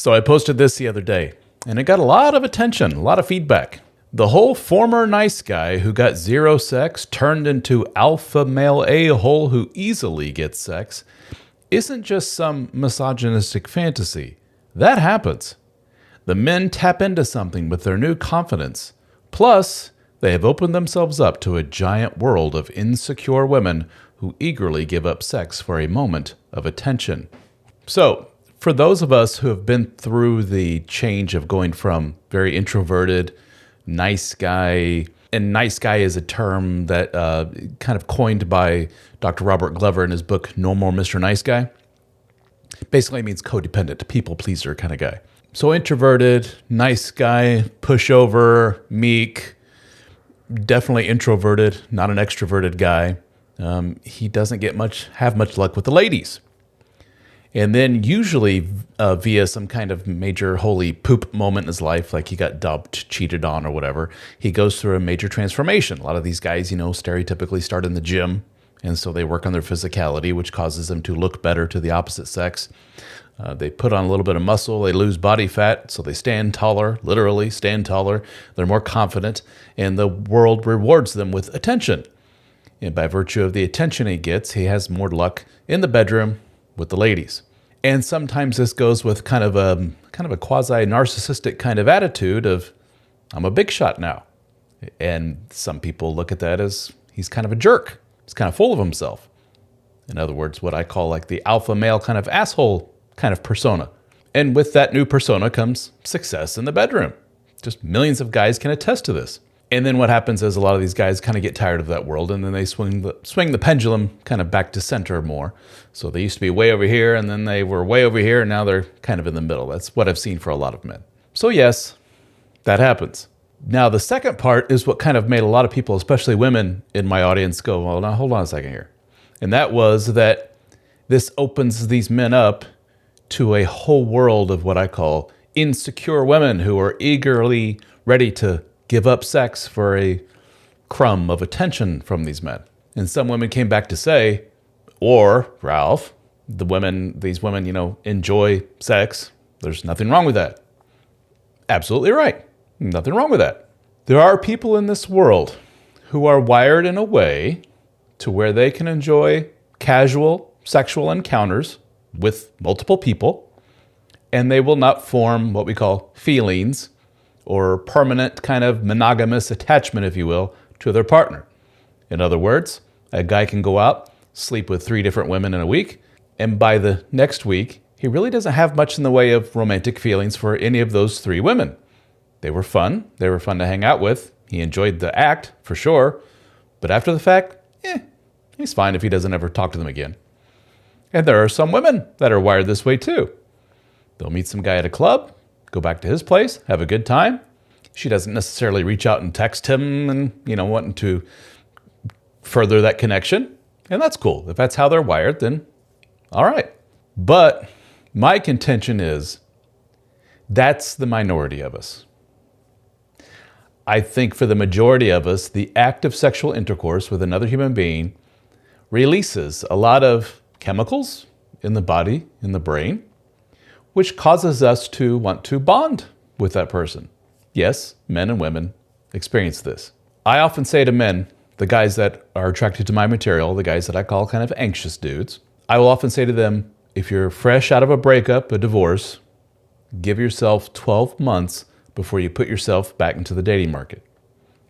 So I posted this the other day, and it got a lot of attention, a lot of feedback. The whole former nice guy who got zero sex turned into alpha male a-hole who easily gets sex isn't just some misogynistic fantasy. That happens. The men tap into something with their new confidence. Plus, they have opened themselves up to a giant world of insecure women who eagerly give up sex for a moment of attention. So, for those of us who have been through the change of going from very introverted, nice guy, and nice guy is a term that kind of coined by Dr. Robert Glover in his book, No More Mr. Nice Guy. Basically means codependent, people pleaser kind of guy. So introverted, nice guy, pushover, meek, definitely introverted, not an extroverted guy. He doesn't have much luck with the ladies. And then usually via some kind of major holy poop moment in his life, like he got dumped, cheated on or whatever, he goes through a major transformation. A lot of these guys, stereotypically start in the gym. And so they work on their physicality, which causes them to look better to the opposite sex. They put on a little bit of muscle. They lose body fat. So they stand taller, literally stand taller. They're more confident. And the world rewards them with attention. And by virtue of the attention he gets, he has more luck in the bedroom with the ladies. And sometimes this goes with kind of a quasi-narcissistic kind of attitude of, I'm a big shot now. And some people look at that as he's kind of a jerk. He's kind of full of himself. In other words, what I call like the alpha male kind of asshole kind of persona. And with that new persona comes success in the bedroom. Just millions of guys can attest to this. And then what happens is a lot of these guys kind of get tired of that world, and then they swing the pendulum kind of back to center more. So they used to be way over here, and then they were way over here, and now they're kind of in the middle. That's what I've seen for a lot of men. So yes, that happens. Now the second part is what kind of made a lot of people, especially women in my audience, go, well, now hold on a second here. And that was that this opens these men up to a whole world of what I call insecure women who are eagerly ready to give up sex for a crumb of attention from these men. And some women came back to say, or Ralph, these women, enjoy sex. There's nothing wrong with that. Absolutely right. Nothing wrong with that. There are people in this world who are wired in a way to where they can enjoy casual sexual encounters with multiple people, and they will not form what we call feelings or permanent kind of monogamous attachment, if you will, to their partner. In other words, a guy can go out, sleep with 3 different women in a week, and by the next week, he really doesn't have much in the way of romantic feelings for any of those 3 women. They were fun. They were fun to hang out with. He enjoyed the act, for sure. But after the fact, he's fine if he doesn't ever talk to them again. And there are some women that are wired this way too. They'll meet some guy at a club, go back to his place, have a good time. She doesn't necessarily reach out and text him and, wanting to further that connection. And that's cool. If that's how they're wired, then all right. But my contention is that's the minority of us. I think for the majority of us, the act of sexual intercourse with another human being releases a lot of chemicals in the body, in the brain, which causes us to want to bond with that person. Yes, men and women experience this. I often say to men, the guys that are attracted to my material, the guys that I call kind of anxious dudes, I will often say to them, if you're fresh out of a breakup, a divorce, give yourself 12 months before you put yourself back into the dating market.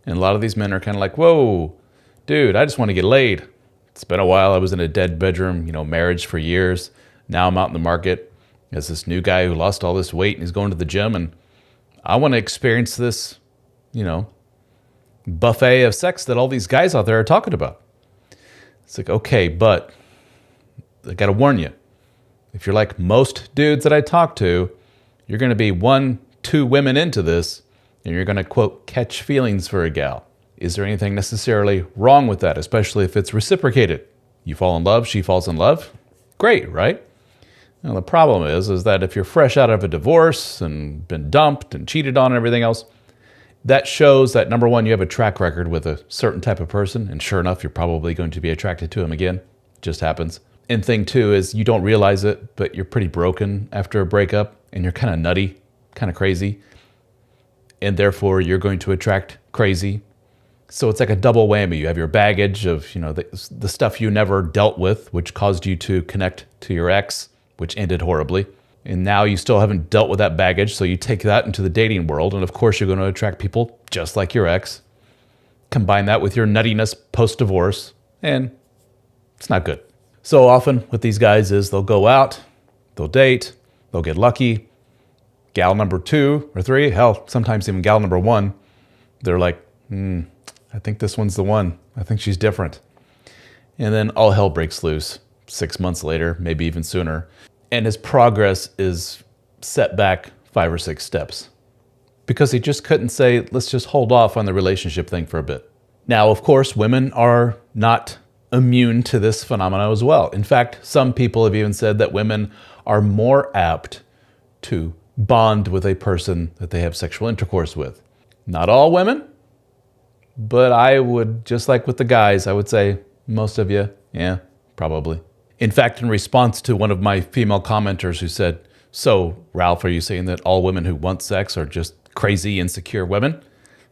And a lot of these men are kind of like, whoa, dude, I just want to get laid. It's been a while. I was in a dead bedroom, marriage for years. Now I'm out in the market as this new guy who lost all this weight and he's going to the gym, and I want to experience this, buffet of sex that all these guys out there are talking about. It's like, okay, but I got to warn you. If you're like most dudes that I talk to, you're going to be 1-2 women into this, and you're going to, quote, catch feelings for a gal. Is there anything necessarily wrong with that, especially if it's reciprocated? You fall in love, she falls in love. Great, right? Now, the problem is that if you're fresh out of a divorce and been dumped and cheated on and everything else, that shows that, number one, you have a track record with a certain type of person, and sure enough, you're probably going to be attracted to him again. It just happens. And thing two is you don't realize it, but you're pretty broken after a breakup, and you're kind of nutty, kind of crazy, and therefore you're going to attract crazy. So it's like a double whammy. You have your baggage of, the stuff you never dealt with, which caused you to connect to your ex, which ended horribly. And now you still haven't dealt with that baggage, so you take that into the dating world, and of course you're going to attract people just like your ex. Combine that with your nuttiness post-divorce, and it's not good. So often with these guys is they'll go out, they'll date, they'll get lucky. Gal number 2 or 3, hell, sometimes even gal number 1, they're like, I think this one's the one. I think she's different. And then all hell breaks loose 6 months later, maybe even sooner. And his progress is set back 5 or 6 steps because he just couldn't say, let's just hold off on the relationship thing for a bit. Now, of course, women are not immune to this phenomenon as well. In fact, some people have even said that women are more apt to bond with a person that they have sexual intercourse with. Not all women, but I would, just like with the guys, I would say most of you, yeah, probably. In fact, in response to one of my female commenters who said, so, Ralph, are you saying that all women who want sex are just crazy, insecure women?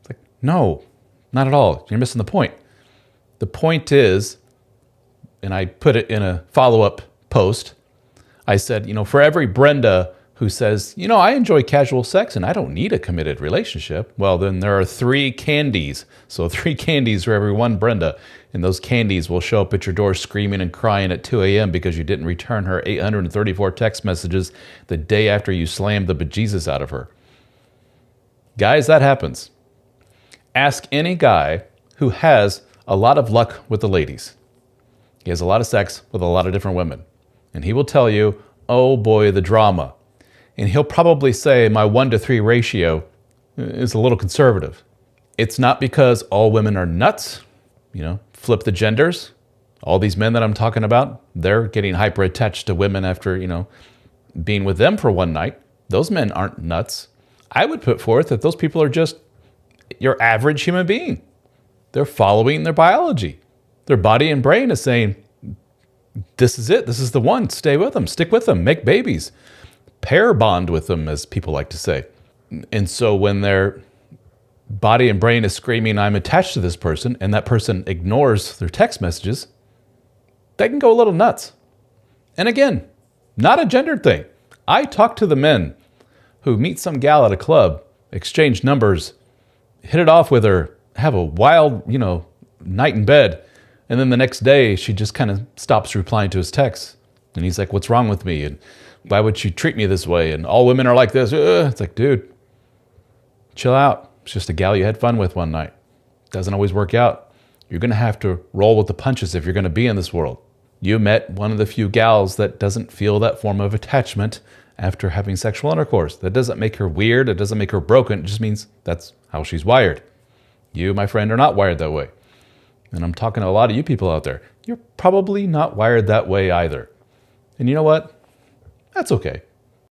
It's like, no, not at all. You're missing the point. The point is, and I put it in a follow-up post, I said, for every Brenda who says, I enjoy casual sex and I don't need a committed relationship, well, then there are 3 candies. So 3 candies for every one Brenda. And those candies will show up at your door screaming and crying at 2 a.m. because you didn't return her 834 text messages the day after you slammed the bejesus out of her. Guys, that happens. Ask any guy who has a lot of luck with the ladies. He has a lot of sex with a lot of different women. And he will tell you, oh boy, the drama. And he'll probably say my 1-to-3 ratio is a little conservative. It's not because all women are nuts, flip the genders. All these men that I'm talking about, they're getting hyper attached to women after, being with them for one night. Those men aren't nuts. I would put forth that those people are just your average human being. They're following their biology. Their body and brain is saying, this is it. This is the one. Stay with them. Stick with them. Make babies. Pair bond with them, as people like to say. And so when their body and brain is screaming, I'm attached to this person, and that person ignores their text messages, they can go a little nuts. And again, not a gendered thing. I talk to the men who meet some gal at a club, exchange numbers, hit it off with her, have a wild, night in bed, and then the next day she just kind of stops replying to his texts. And he's like, what's wrong with me? And why would she treat me this way? And all women are like this. It's like, dude, chill out. It's just a gal you had fun with one night. Doesn't always work out. You're going to have to roll with the punches if you're going to be in this world. You met one of the few gals that doesn't feel that form of attachment after having sexual intercourse. That doesn't make her weird. It doesn't make her broken. It just means that's how she's wired. You, my friend, are not wired that way. And I'm talking to a lot of you people out there. You're probably not wired that way either. And you know what? That's okay.